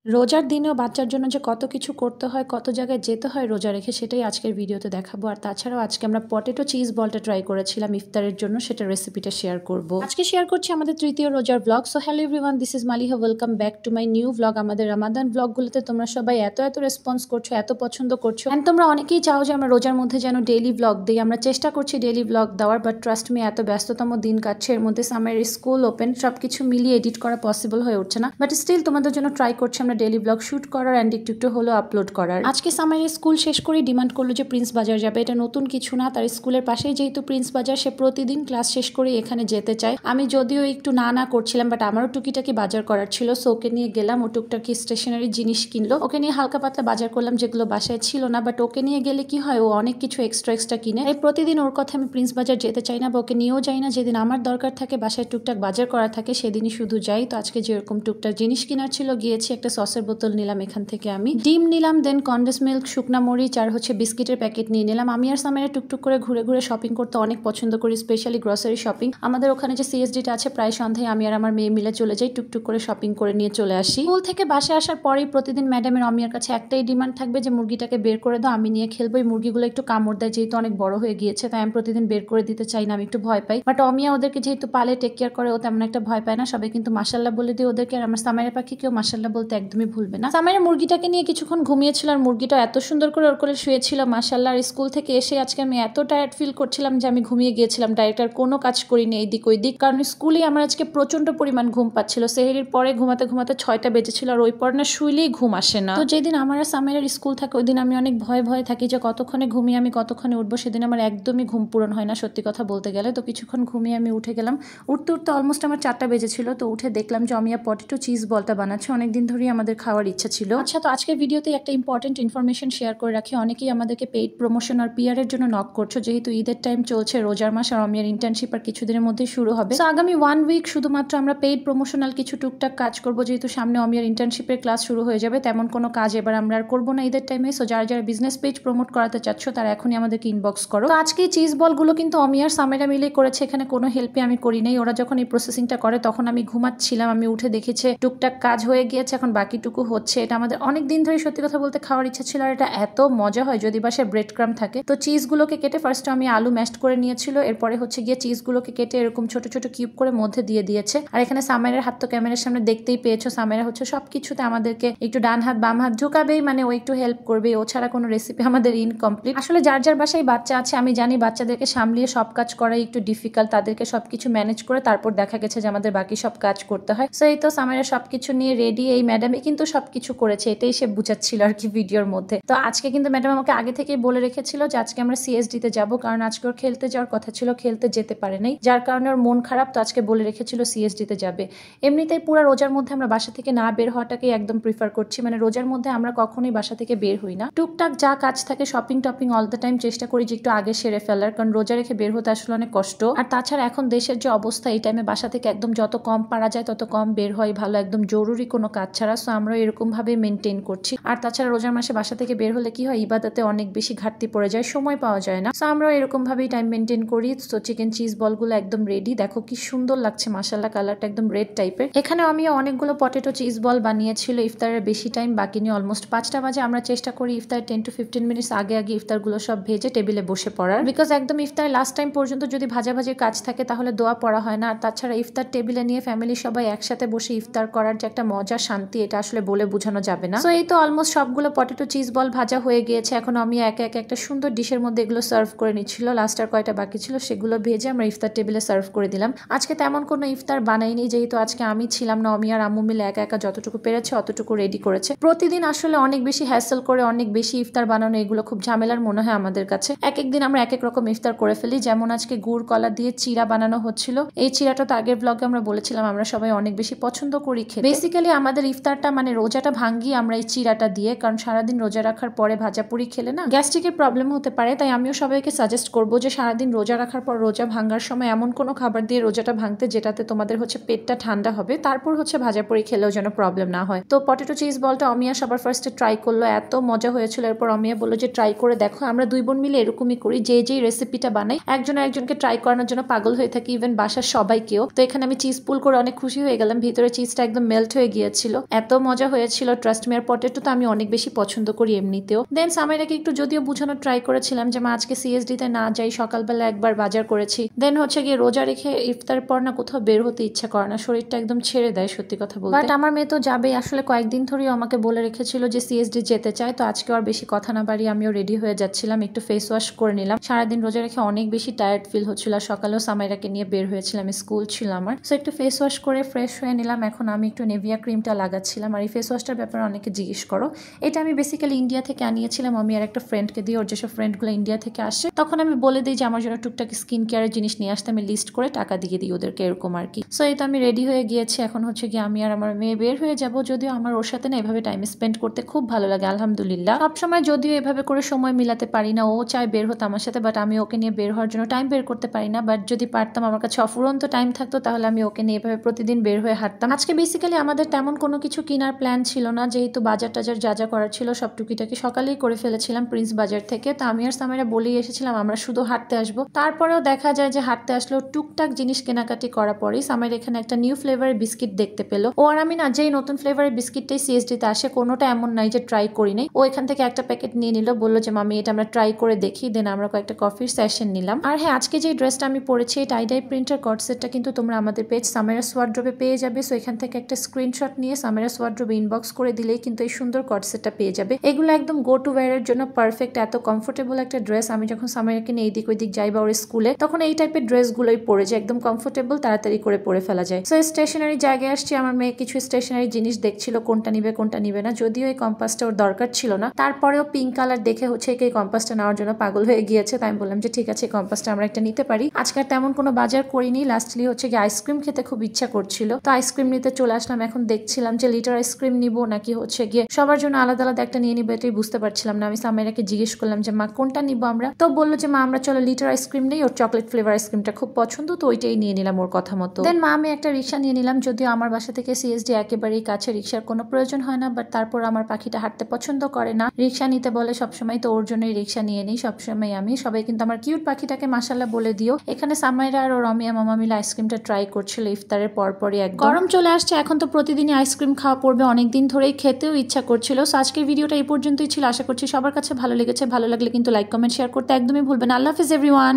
রোজার দিনেও বাচ্চার জন্য যে কত কিছু করতে হয়, কত জায়গায় যেতে হয় রোজা রেখে সেটাই আজকের ভিডিওতে দেখাবো। আর তাছাড়াও আজকে আমরা পটেটো চিজ বলটা ট্রাই করেছিলাম ইফতারের জন্য, সেটা রেসিপিটা শেয়ার করব। আজকে শেয়ার করছি আমাদের তৃতীয় রোজার blog. So hello everyone, this is Maliha, welcome back to my new blog. আমাদের রামাদান ব্লগগুলোতে তোমরা সবাই এত রেসপন্স করছো, এত পছন্দ করছো, এন্ড তোমরা অনেকেই চাও যে আমরা রোজার মধ্যে যেন ডেইলি ব্লগ দিই। আমরা চেষ্টা করছি ডেইলি ব্লগ দেওয়ার, বাট ট্রাস্ট মি এত ব্যস্ততম দিন কাটছে, এর মধ্যে সামারের স্কুল ওপেন, সবকিছু মিলিয়ে এডিট করা পসিবল হয়ে উঠছে না। বাট স্টিল তোমাদের জন্য ট্রাই করছি আমরা ডেইলি ব্লগ শুট করার অ্যান্ড একটু হলো আপলোড করার। আজকে সামারের স্কুল শেষ করে ডিমান্ড করলো যে প্রিন্স বাজার যাবে। এটা নতুন কিছু না, তার স্কুলের পাশেই যেহেতু প্রিন্স বাজার, সে প্রতিদিন ক্লাস শেষ করে এখানে যেতে চায়। আমি যদিও একটু না করছিলাম, বাট আমারও টুকিটাকি বাজার করার ছিল, সো ওকে নিয়ে গেলাম। ও টুকটাকি স্টেশনারি জিনিস কিনলো, ওকে নিয়ে হালকা পাতলা বাজার করলাম যেগুলো বাসায় ছিল না। বাট ওকে নিয়ে গেলে কি হয়, ও অনেক কিছু এক্সট্রা কিনে। এই প্রতিদিন ওর কথা আমি প্রিন্স বাজার যেতে চাই না বা ওকে নিয়েও যাই না। যেদিন আমার দরকার থাকে, বাসায় টুকটাক বাজার করা থাকে, সেদিনই শুধু যাই। তো আজকে যেরকম টুকটাক জিনিস কেনার ছিল গিয়েছি। একটা সসের বোতল নিলাম এখান থেকে, আমি ডিম নিলাম, দেন কন্ডেন্স মিল্ক, শুকনা মরিচ আর বিস্কিটের প্যাকেট নিয়ে নিলাম। আমি আর সামেরা টুকটুক করে ঘুরে শপিং করতে অনেক পছন্দ করি, স্পেশালি গ্রসারি শপিং। আমাদের ওখানে যে সিএসডিটা আছে, প্রায় সন্ধ্যায় আমি আর আমার মেয়ে মিলে চলে যাই, টুকটুক করে শপিং করে নিয়ে চলে আসি। স্কুল থেকে বাসায় আসার পরেই প্রতিদিন ম্যাডামের অমিয়ার কাছে একটাই ডিমান্ড থাকবে যে মুরগিটাকে বের করে দাও, আমি নিয়ে খেলবো। এই মুরগিগুলো একটু কামড় দেয়, যেহেতু অনেক বড় হয়ে গিয়েছে, তাই আমি প্রতিদিন বের করে দিতে চাই না, আমি একটু ভয় পাই। বাট অমিয়া ওদেরকে যেহেতু পালে, টেক কেয়ার করে, ও তেমন একটা ভয় পায় না। সবাই কিন্তু মাশাল্লাহ বলে দিয়ে ওদেরকে। আর আমার সামাইরা পাখি কেউ মাশাল্লাহ বলতে একদমই ভুলবে না। সামাইরা মুরগিটাকে নিয়ে কিছুক্ষণ ঘুমিয়েছিল, আর মুরগিটা এত সুন্দর করে ওর কোলে শুয়েছিল মাশাল্লাহ। আর স্কুল থেকে এসে আজকে আমি এত টায়ার্ড ফিল করছিলাম যে আমি ঘুমিয়ে গিয়েছিলাম ডাইরেক্ট, আর কোনো কাজ করিনি এইদিক ওইদিক, কারণ স্কুলে আমার আজকে প্রচন্ড পরিমাণ ঘুম পাচ্ছিল। সেহেরির পরে ঘুমাতে 6টা বেজেছিল, আর ওই পর না শুইলেই ঘুম আসে না। তো যেদিন আমার আর সামেরার স্কুল থাকে, ওই দিন আমি অনেক ভয়ে থাকি যে কতক্ষণে ঘুমিয়ে আমি কতক্ষণে উঠবো। সেদিন আমার একদমই ঘুম পূরণ হয় না, সত্যি কথা বলতে গেলে। তো কিছুক্ষণ ঘুমিয়ে আমি উঠে গেলাম। উঠতে অলমোস্ট আমার 4টা বেজেছিল। তো উঠে দেখলাম যে অমিয়া পটেটো চিজ বলটা বানাচ্ছে, অনেকদিন ধরেই আমাদের খাওয়ার ইচ্ছা ছিল। আচ্ছা, তো আজকের ভিডিওতে একটা ইম্পর্টেন্ট ইনফরমেশন শেয়ার করে রাখি। অনেকেই আমাদেরকে পেইড প্রমোশন আর পিআরের জন্য নক করছো, যেহেতু ঈদের টাইম চলছে, রোজার মাস, আর অমিয়ার ইন্টার্নশিপ আর কিছুদিনের মধ্যেই শুরু হবে। তো আগামী 1 উইক শুধুমাত্র আমরা পেইড প্রমোশনাল কিছু টুকটাক কাজ করবো, যেহেতু সামনে অমিয়ার ইন্টার্নশিপের ক্লাস শুরু হয়ে যাবে। তেমন কোনো কাজ এবার আমরা আর করবো না ঈদের টাইমে। সো যারা বিজনেস পেজ প্রমোট করাতে চাচ্ছ, তারা এখনই আমাদেরকে ইনবক্স করো। তো আজকে চিজ বলগুলো কিন্তু অমিয়ার সামেরা মিলে করেছে, এখানে কোনো হেল্পে আমি করি নাই। ওরা যখন এই প্রসেসিংটা করে তখন আমি ঘুমাচ্ছিলাম, আমি উঠে দেখেছে টুকটাক কাজ হয়ে গিয়েছে, এখন বাকিটুকু হচ্ছে। এটা আমাদের অনেক দিন ধরে সত্যি কথা বলতে খাওয়ার ইচ্ছা ছিল, আর এটা এত মজা হয় যদি বাসায় ব্রেড ক্রাম থাকে। তো চিজগুলোকে কেটে ফার্স্টে আমি আলু ম্যাশড করে নিয়েছিল, এরপরে গিয়ে চিজগুলোকে কেটে এরকম ছোট কিউব করে মধ্যে দিয়ে দিয়েছে। আর এখানে সামেরের হাত তো ক্যামেরার সামনে দেখতেই পেয়েছো, সামেরা সবকিছুতে আমাদেরকে একটু ডান হাত বাম হাত ঝুঁকাবেই, মানে ও একটু হেল্প করবে। ও ছাড়া কোনো রেসিপি আমাদের ইনকমপ্লিট। আসলে যার বাসায় বাচ্চা আছে, আমি জানি বাচ্চাদেরকে সামলিয়ে সব কাজ করাই একটু ডিফিকাল্ট, তাদেরকে সবকিছু ম্যানেজ করে তারপর দেখা গেছে যে আমাদের বাকি সব কাজ করতে হয়। সো এই তো সামেরা সবকিছু নিয়ে রেডি। এই ম্যাডামই কিন্তু সবকিছু করেছে, এটাই সে বুঝাচ্ছিল আর কি ভিডিওর মধ্যে। তো আজকে কিন্তু ম্যাডাম আমাকে আগে থেকেই বলে রেখেছিল যে আজকে আমরা সিএসডি তে যাবো, কারণ আজকে ওর খেলতে যাওয়ার কথা ছিল, খেলতে যেতে পারে নাই, যার কারণে ওর মন খারাপ। তো আজকে বলে রেখেছিল সিএসডি তে যাবে। এমনিতেই পুরো রোজার মধ্যে আমরা বাসা থেকে না বের হওয়াটাকেই একদম প্রিফার করছি, মানে রোজার মধ্যে আমরা কখনোই বাসা থেকে বের হই না। টুকটাক যা কাজ থাকে, shopping topping all the time চেষ্টা করি যে একটু আগে সেরে ফেলার, কারণ রোজা রেখে বের হতে আসলে অনেক কষ্ট। আর তাছাড়া এখন দেশের যে অবস্থা, এই টাইমে বাসা থেকে একদম যত কম পারা যায় তত কম বের হয় ভালো, একদম জরুরি কোনো কাজ ছাড়া। সো আমরা এরকম ভাবে মেনটেন করছি। আর তাছাড়া রোজার মাসে বাসা থেকে বের হলে কি হয়, ইবাদতে অনেক বেশি ঘাটতি পড়ে যায়, সময় পাওয়া যায় না। সো আমরা এরকম ভাবেই টাইম মেনটেন করি। তো চিকেন চিজ বলগুলো একদম রেডি, দেখো কি সুন্দর লাগছে মাশাআল্লাহ, কালারটা একদম রেড টাইপের। এখানে আমি অনেকগুলো পটেটো চিজ বল বানিয়েছিল। ইফতারের বেশি টাইম বাকি নিয়ে, অলমোস্ট 5টা বাজে। আমরা চেষ্টা করি ইফতার 10 to 15 মিনিটস আগে ইফতারগুলো সব ভেজে টেবিলে বসে পড়ার, বিকজ একদম ইফতার লাস্ট টাইম পর্যন্ত যদি ভাজাভাজির কাজ থাকে তাহলে দোয়া পড়া হয় না। আর তাছাড়া ইফতার টেবিলে নিয়ে ফ্যামিলি সবাই একসাথে বসে ইফতার করার যে একটা মজা, শান্তি, এটা আসলে বলে বোঝানো যাবে না। তো এই তো অলমোস্ট সবগুলো পটেটো চিজ বল ভাজা হয়ে গিয়েছে। এখন আমি একে একটা সুন্দর ডিশের মধ্যে এগুলো সার্ভ করে নিচ্ছিল। লাস্ট আর কয়টা বাকি ছিল, সেগুলো ভেজে আমরা ইফতার টেবিলে সার্ভ করে দিলাম। আজকে তেমন কোনো ইফতার বানাইনি, যেহেতু আজকে আমি ছিলাম না, আমি আর আম্মু মিলে একা যতটুকু পেরেছে অতটুকু রেডি করেছে। প্রতিদিন আসলে অনেক বেশি হ্যাসেল করে অনেক বেশি ইফতার বানানো, এগুলো খুব ঝামেলার মনে হয় আমাদের কাছে। এক দিন আমরা এক রকম ইফতার করে ফেলি। যেমন আজকে গুড় কলা দিয়ে চিড়া বানানো হচ্ছিল। এই চিড়াটা তো আগের ব্লগে আমরা বলেছিলাম আমরা সবাই অনেক বেশি পছন্দ করি খেতে। বেসিক্যালি আমাদের ইফতারটা মানে রোজাটা ভাঙ্গি আমরা এই চিড়াটা দিয়ে, কারণ সারাদিন রোজা রাখার পরে ভাজাপুরি খেলে না গ্যাস্ট্রিকের প্রবলেম হতে পারে। তাই আমিও সবাইকে সাজেস্ট করবো যে সারাদিন রোজা রাখার পর রোজা ভাঙ্গার সময় এমন কোনো খাবার দিয়ে রোজাটা ভাঙতে যেটাতে তোমাদের পেটটা ঠান্ডা হবে, তারপর ভাজাপুরি খেলেও যেন প্রবলেম না হয়। তো পটেটো চিজ বলটা অমিয়া সবার ফার্স্টে ট্রাই করলো, এত মজা হয়েছিল। এরপর অমিয়া বললো যে ট্রাই করে দেখো। আমরা দুই বোন মিলে এরকমই করি, যেই রেসিপিটা বানাই একজনকে ট্রাই করানোর জন্য পাগল হয়ে থাকি, ইভেন বাসার সবাইকেও। তো এখানে আমি চিজ পুল করে অনেক খুশি হয়ে গেলাম, ভিতরে চিজটা একদম মেল্ট হয়ে গিয়েছিল, এত মজা হয়েছিল ট্রাস্ট মি। আর পটেটো তো আমি অনেক বেশি পছন্দ করি এমনিতেও। দেন সামাইরাকে একটু যদিও বোঝানোর ট্রাই করেছিলাম যে মা আজকে সিএসডি তে না যাই, সকালবেলা একবার বাজার করেছি। দেন হচ্ছে গিয়ে রোজা রেখে ইফতারের পর না কোথাও বের হতে ইচ্ছা করে না, শরীরটা একদম ছেড়ে দেয় সত্যি কথা বলতে। বাট আমার মেয়ে তো যাবেই, আসলে কয়েকদিন ধরেই আমাকে বলে রেখেছিল যে সিএসডি যেতে চায়। তো আজকে আর বেশি কথা না বাড়ি আমিও রেডি হয়ে যাচ্ছিলাম, একটু ফেস ওয়াশ করে নিলাম। সারাদিন রোজা রেখে অনেক বেশি টায়ার্ড ফিল হচ্ছিল, সকালেও সামাইরাকে নিয়ে বের হয়েছিলাম, স্কুল ছিল আমার। সো একটু ফেস ওয়াশ করে ফ্রেশ হয়ে নিলাম। এখন আমি একটু নেভিয়া ক্রিমটা লাগাচ্ছিলাম। আর এই ফেস ওয়াশটার ব্যাপারে অনেকে জিজ্ঞেস করো, এটা আমি বেসিক্যালি ইন্ডিয়া থেকে আনিয়েছিলাম আমি আর একটা ফ্রেন্ডকে দিয়ে। ওর যেসব ফ্রেন্ডগুলো ইন্ডিয়া থেকে আসে তখন আমি বলে দিই যে আমার জন্য টুকটাক স্কিন কেয়ারের জিনিস নিয়ে আসতে, আমি লিস্ট করে টাকা দিয়ে দিই ওদেরকে, এরকম আর কি। সো এই তো আমি রেডি হয়ে গিয়েছি, এখন হচ্ছে কি আমি আর আমার মেয়ে বের হয়ে যাব। যদিও আমার ওর সাথে না এভাবে টাইম স্পেন্ড করতে খুব ভালো লাগে আলহামদুলিল্লাহ। সবসময় যদিও এভাবে করে সময় মিলাতে পারি না, ও চায় বের হতো আমার সাথে, বাট আমি ওকে নিয়ে বের হওয়ার জন্য টাইম বের করতে পারি না। বাট যদি পারতাম, আমার কাছে অফুরন্ত টাইম থাকতো, তাহলে আমি ওকে নিয়ে এভাবে প্রতিদিন বের হয়ে হাঁটতাম। আজকে বেসিক্যালি আমাদের তেমন কোনো কিছু কেনার প্ল্যান ছিল না, যেহেতু বাজার টাজার যা যা করার ছিল সব টুকিটাকি সকালেই করে ফেলেছিলাম প্রিন্স বাজার থেকে। তো আমি আর সামাইরা বলেই এসেছিলাম আমরা শুধু হাঁটতে আসবো। তারপরেও দেখা যায় যে হাঁটতে আসলেও টুকটাক জিনিস কেনাকাটি করার পরেই সামাইরা এখানে একটা নিউ ফ্লেভারের বিস্কিট দেখতে পেলো। ও আর আমি না যেই নতুন ফ্লেভারের বিস্কিটটাই সিএসডিতে আসে, কোনোটা এমন নাই যে ট্রাই করি নাই। ও এখান থেকে একটা প্যাকেট নিয়ে নিল, বললো যে মামি এটা আমরা ট্রাই করে দেখি। দেন আমরা কয়েকটা কফির সেশন নিলাম। আর হ্যাঁ, আজকে যে ড্রেসটা আমি পরেছি এই টাই ডাই প্রিন্টার কট সেটটা কিন্তু তোমরা আমাদের পেজ সামাইরাস ওয়ার্ড্রোবে পেয়ে যাবে। সো এখান থেকে একটা স্ক্রিনশট নিয়ে সামাইরাস ওয়ার্ড্রোবে ইনবক্স করে দিলেই কিন্তু এই সুন্দর কট সেটটা পেয়ে যাবে। এগুলো একদম গো টু ওয়্যারের জন্য পারফেক্ট, এত কমফোর্টেবল একটা ড্রেস। আমি যখন সামাইরাকে নিয়ে এইদিক ওইদিক যাই বা ওর স্কুলে, তখন এই টাইপের ড্রেসগুলোই পরে যায়, একদম কমফোর্টেবল, তাড়াতাড়ি করে পরে ফেলা যায়। সো স্টেশনারি জায়গায় আসছি, আমার মেয়ে কিছু স্টেশনারি জিনিস দেখছিল কোনটা নিবে কোনটা নিবে না। যদিও এই কম্পাসটা ওর দরকার ছিল না, তারপরেও পিঙ্ক কালার দেখে হচ্ছে এই কম্পাসটা নেওয়ার জন্য পাগল হয়ে গিয়েছে। তাই আমি বললাম যে ঠিক আছে, কম্পাসটা আমরা একটা নিতে পারি। আজকাল তেমন কোনো বাজার করিনি, লাস্টলি হচ্ছে গিয়ে আইসক্রিম খেতে খুব ইচ্ছা করছিল, তো আইসক্রিম নিতে চলে আসলাম। এখন দেখছিলাম যে লিটার আইসক্রিম নিবো নাকি হচ্ছে গিয়ে সবার জন্য আলাদা আলাদা একটা নিয়ে নিবো, এটাই বুঝতে পারছিলাম না। আমি সামাইরাকে জিজ্ঞেস করলাম যে মা কোনটা নিবো আমরা, তো বললো যে মা আমরা চলো লিটার আইসক্রিম নেই, ওর চকলেট ফ্লেভার আইসক্রিমটা খুব পছন্দ, তো ওইটাই নিয়ে নিলাম ওর কথা মতো। দেন মা আমি একটা রিক্সা নিয়ে নিলাম। যদিও আমার বাসা থেকে সিএসডি একেবারেই কাছে, রিক্সার কোনো প্রয়োজন হয় না, বাট তারপর আমার পাখিটা হাঁটতে পছন্দ করে না, রিক্সা নিতে বলে সবসময়, তো ওর জন্যই রিক্সা নিয়ে নিই সবসময় আমি। সবাই কিন্তু আমার কিউট পাখিটাকে মাশাআল্লাহ বলে দিও। এখানে সামাইরা আর রমিয়া মামা মিলে আইসক্রিমটা ট্রাই করছিল ইফতারের পরপরই। একদম গরম চলে আসছে, এখন তো প্রতিদিনই আইসক্রিম খাওয়া পড়বে, অনেকদিন ধরেই খেতেও ইচ্ছা করছিল। সো আজকের ভিডিওটা এই পর্যন্তই ছিল, আশা করছি সবার কাছে ভালো লেগেছে। ভালো লাগলে কিন্তু লাইক কমেন্ট শেয়ার করতে একদমই ভুলবেন না। আল্লাহ হাফেজ এভরিওয়ান।